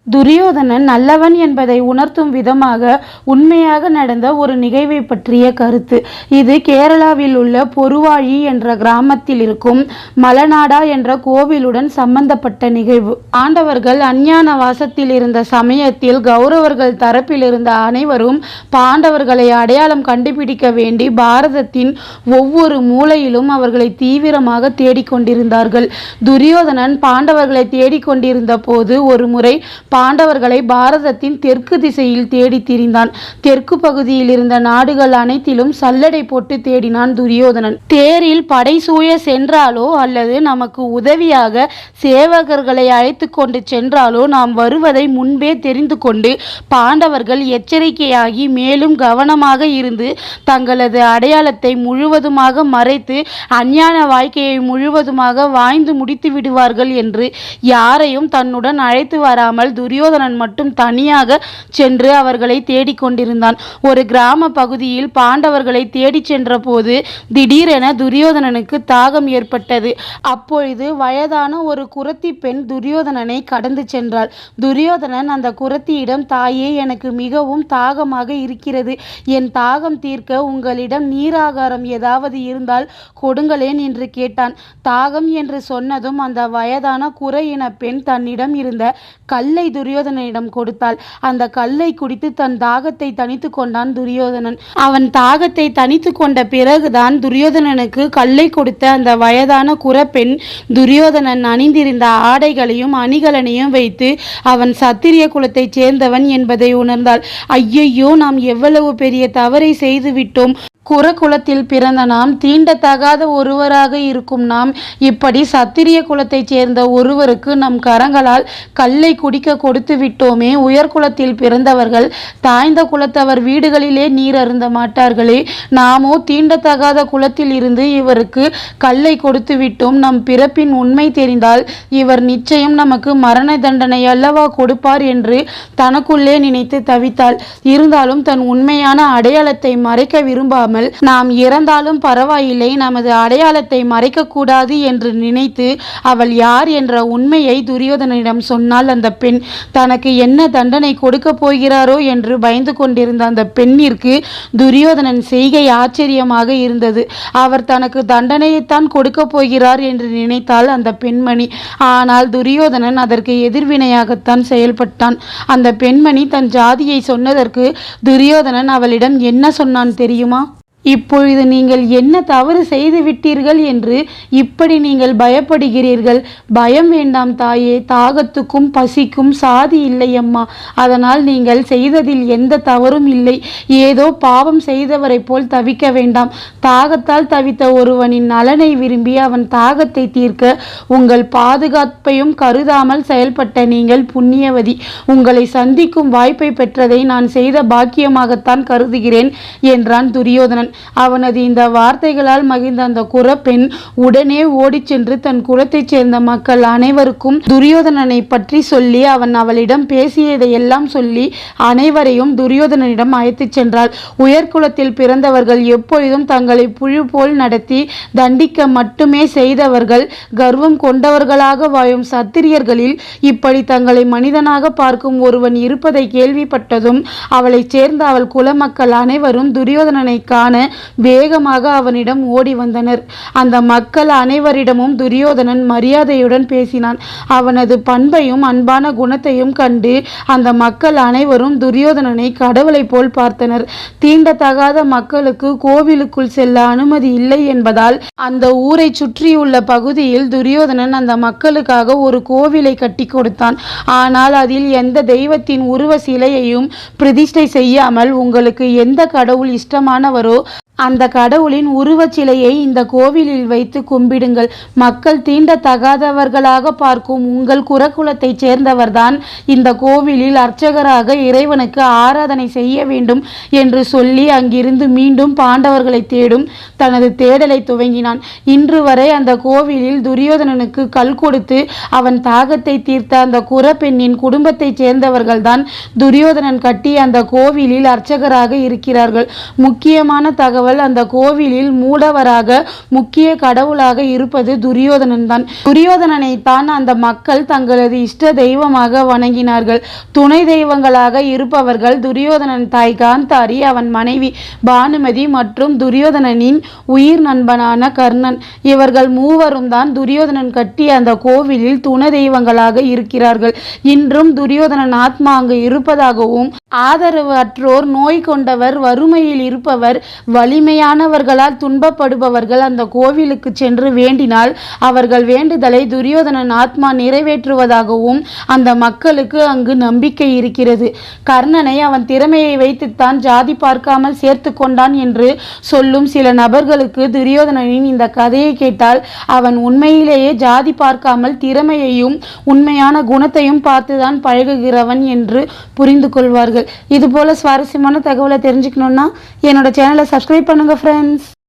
துரியோதனன் நல்லவன் என்பதை உணர்த்தும் விதமாக உண்மையாக நடந்த ஒரு நிகழ்வை பற்றிய கருத்து இது. கேரளாவில் உள்ள பொருவாழி என்ற கிராமத்தில் இருக்கும் மலநாடா என்ற கோவிலுடன் சம்பந்தப்பட்ட நிகழ்வு. பாண்டவர்கள் அஞ்ஞான வாசத்தில் இருந்த சமயத்தில் கௌரவர்கள் தரப்பில் இருந்த அனைவரும் பாண்டவர்களை அடையாளம் கண்டுபிடிக்க வேண்டி பாரதத்தின் ஒவ்வொரு மூலையிலும் அவர்களை தீவிரமாக தேடிக்கொண்டிருந்தார்கள். துரியோதனன் பாண்டவர்களை தேடிக்கொண்டிருந்த போது ஒரு முறை பாண்டவர்களை பாரதத்தின் தெற்கு திசையில் தேடி திரிந்தான். தெற்கு பகுதியில் இருந்த நாடுகள் அனைத்திலும் சல்லடை போட்டு தேடினான் துரியோதனன். தேரில் படை சூழ சென்றாலோ அல்லது நமக்கு உதவியாக சேவகர்களை அழைத்து கொண்டு சென்றாலோ நாம் வருவதை முன்பே தெரிந்து கொண்டு பாண்டவர்கள் எச்சரிக்கையாகி மேலும் கவனமாக இருந்து தங்களது அடையாளத்தை முழுவதுமாக மறைத்து அஞ்ஞான வாழ்க்கையை முழுவதுமாக வாழ்ந்து முடித்து விடுவார்கள் என்று யாரையும் தன்னுடன் அழைத்து வராமல் துரியோதனன் மட்டும் தனியாக சென்று அவர்களை தேடிக்கொண்டிருந்தான். ஒரு கிராம பகுதியில் பாண்டவர்களை தேடி சென்ற போது திடீரென துரியோதனனுக்கு தாகம் ஏற்பட்டது. அப்பொழுது வயதான ஒரு குறத்தி பெண் துரியோதனனை கடந்து சென்றாள். துரியோதனன் அந்த குறத்தியிடம், தாயே, எனக்கு மிகவும் தாகமாக இருக்கிறது. என் தாகம் தீர்க்க உங்களிடம் நீராகாரம் ஏதாவது இருந்தால் கொடுங்களேன் என்று கேட்டான். தாகம் என்று சொன்னதும் அந்த வயதான குறையின பெண் தன்னிடம் இருந்த கல்லை துரியோதனனிடம் கொடுத்தாள். அந்த கல்லை குடித்து தன் தாகத்தை தணித்து கொண்டான் துரியோதனன். அவன் தாகத்தை தணித்து கொண்ட பிறகுதான் துரியோதனனுக்கு கல்லை கொடுத்த அந்த வயதான குறப்பெண் துரியோதனன் அணிந்திருந்த ஆடைகளையும் அணிகலனையும் வைத்து அவன் சத்திரிய குலத்தைச் சேர்ந்தவன் என்பதை உணர்ந்தாள். ஐயையோ, நாம் எவ்வளவு பெரிய தவறை செய்துவிட்டோம். குலத்தில் பிறந்த நாம், தீண்டத்தகாத ஒருவராக இருக்கும் நாம், இப்படி சத்திரிய குலத்தைச் சேர்ந்த ஒருவருக்கு நம் கரங்களால் கல்லை குடிக்க கொடுத்து விட்டோமே. உயர்குலத்தில் பிறந்தவர்கள் தாய்ந்த குலத்தவர் வீடுகளிலே நீர் அருந்த மாட்டார்களே. நாமோ தீண்டத்தகாத குலத்தில் இருந்து இவருக்கு கல்லை கொடுத்து விட்டோம். நம் பிறப்பின் உண்மை தெரிந்தால் இவர் நிச்சயம் நமக்கு மரண தண்டனை அல்லவா கொடுப்பார் என்று தனக்குள்ளே நினைத்து தவித்தாள். இருந்தாலும் தன் உண்மையான அடையாளத்தை மறைக்க விரும்பாமல், நாம் இறந்தாலும் பரவாயில்லை, நமது அடையாளத்தை மறைக்க கூடாது என்று நினைத்து அவள் யார் என்ற உண்மையை துரியோதனனிடம் சொன்னால் அந்த பெண். தனக்கு என்ன தண்டனை கொடுக்க போகிறாரோ என்று பயந்து கொண்டிருந்த அந்த பெண்ணிற்கு துரியோதனன் செய்கை ஆச்சரியமாக இருந்தது. அவர் தனக்கு தண்டனையைத்தான் கொடுக்க போகிறார் என்று நினைத்தாள் அந்த பெண்மணி. ஆனால் துரியோதனன் அதற்கு எதிர்வினையாகத்தான் செயல்பட்டான். அந்த பெண்மணி தன் ஜாதியை சொன்னதற்கு துரியோதனன் அவளிடம் என்ன சொன்னான் தெரியுமா? இப்பொழுது நீங்கள் என்ன தவறு செய்து விட்டீர்கள் என்று இப்படி நீங்கள் பயப்படுகிறீர்கள்? பயம் வேண்டாம் தாயே, தாகத்துக்கும் பசிக்கும் சாதி இல்லையம்மா. அதனால் நீங்கள் செய்ததில் எந்த தவறும் இல்லை. ஏதோ பாவம் செய்தவரை போல் தவிக்க வேண்டாம். தாகத்தால் தவித்த ஒருவனின் நலனை விரும்பி அவன் தாகத்தை தீர்க்க உங்கள் பாதுகாப்பையும் கருதாமல் செயல்பட்ட நீங்கள் புண்ணியவதி. உங்களை சந்திக்கும் வாய்ப்பை பெற்றதை நான் செய்த பாக்கியமாகத்தான் கருதுகிறேன் என்றான் துரியோதனன். அவனது இந்த வார்த்தைகளால் மகிழ்ந்த அந்த குறப்பெண் உடனே ஓடி சென்று தன் குலத்தைச் சேர்ந்த மக்கள் அனைவருக்கும் துரியோதனனை பற்றி சொல்லி அவன் அவளிடம் பேசியதையெல்லாம் சொல்லி அனைவரையும் துரியோதனனிடம் அழைத்து சென்றாள். உயர்குலத்தில் பிறந்தவர்கள் எப்பொழுதும் தங்களை புழு போல் நடத்தி தண்டிக்க மட்டுமே செய்தவர்கள், கர்வம் கொண்டவர்களாக வாழும் சத்திரியர்களில் இப்படி தங்களை மனிதனாக பார்க்கும் ஒருவன் இருப்பதை கேள்விப்பட்டதும் அவளைச் சேர்ந்த அவள் குலமக்கள் அனைவரும் துரியோதனனை காண வேகமாக அவனிடம் ஓடி வந்தனர். அந்த மக்கள் அனைவரிடமும் துரியோதனன் மரியாதையுடன் பேசினான். அவனது பண்பையும் அன்பான குணத்தையும் கண்டு அந்த மக்கள் அனைவரும் துரியோதனனை கடவுளை போல் பார்த்தனர். தீண்டத்தகாத மக்களுக்கு கோவிலுக்குள் செல்ல அனுமதி இல்லை என்பதால் அந்த ஊரை சுற்றியுள்ள பகுதியில் துரியோதனன் அந்த மக்களுக்காக ஒரு கோவிலை கட்டி கொடுத்தான். ஆனால் அதில் எந்த தெய்வத்தின் உருவ சிலையையும் பிரதிஷ்டை செய்யாமல் உங்களுக்கு எந்த கடவுள் இஷ்டமானவரோ அந்த கடவுளின் உருவச்சிலையை இந்த கோவிலில் வைத்து கும்பிடுங்கள். மக்கள் தீண்டத்தகாதவர்களாக பார்க்கும் உங்கள் குலத்தைச் சேர்ந்தவர்தான் இந்த கோவிலில் அர்ச்சகராக இறைவனுக்கு ஆராதனை செய்ய வேண்டும் என்று சொல்லி அங்கிருந்து மீண்டும் பாண்டவர்களை தேடும் தனது தேடலை துவங்கினான். இன்று வரை அந்த கோவிலில் துரியோதனனுக்கு கல் கொடுத்து அவன் தாகத்தை தீர்த்த அந்த குறப்பெண்ணின் குடும்பத்தைச் சேர்ந்தவர்கள்தான் துரியோதனன் கட்டி அந்த கோவிலில் அர்ச்சகராக இருக்கிறார்கள். முக்கியமான தகவல் இருப்பவள் அந்த கோவிலில் மூடவராக முக்கிய கடவுளாக இருப்பது துரியோதனன் தான். துரியோதனனை தான் அந்த மக்கள் தங்களது இஷ்ட தெய்வமாக வணங்கினார்கள். துணை தெய்வங்களாக இருப்பவர்கள் துரியோதனன் தாய் காந்தாரி, அவன் மனைவி பானுமதி மற்றும் துரியோதனனின் உயிர் நண்பனான கர்ணன். இவர்கள் மூவரும் தான் துரியோதனன் கட்டிய அந்த கோவிலில் துணை தெய்வங்களாக இருக்கிறார்கள். இன்றும் துரியோதனன் ஆத்மா அங்கு இருப்பதாகவும், ஆதரவு அற்றோர், நோய் கொண்டவர், வறுமையில் இருப்பவர், வலிமையானவர்களால் துன்பப்படுபவர்கள் அந்த கோவிலுக்கு சென்று வேண்டினால் அவர்கள் வேண்டுதலை துரியோதனன் ஆத்மா நிறைவேற்றுவதாகவும் அந்த மக்களுக்கு அங்கு நம்பிக்கை இருக்கிறது. கர்ணனை அவன் திறமையை வைத்துத்தான் ஜாதி பார்க்காமல் சேர்த்து கொண்டான் என்று சொல்லும் சில நபர்களுக்கு துரியோதனனின் இந்த கதையை கேட்டால் அவன் உண்மையிலேயே ஜாதி பார்க்காமல் திறமையையும் உண்மையான குணத்தையும் பார்த்துதான் பழகுகிறவன் என்று புரிந்து கொள்வார்கள். இது போல சுவாரஸ்யமான தகவலை தெரிஞ்சுக்கணும்னா என்னோட சேனலை சப்ஸ்கிரைப் பண்ணுங்க ஃப்ரெண்ட்ஸ்.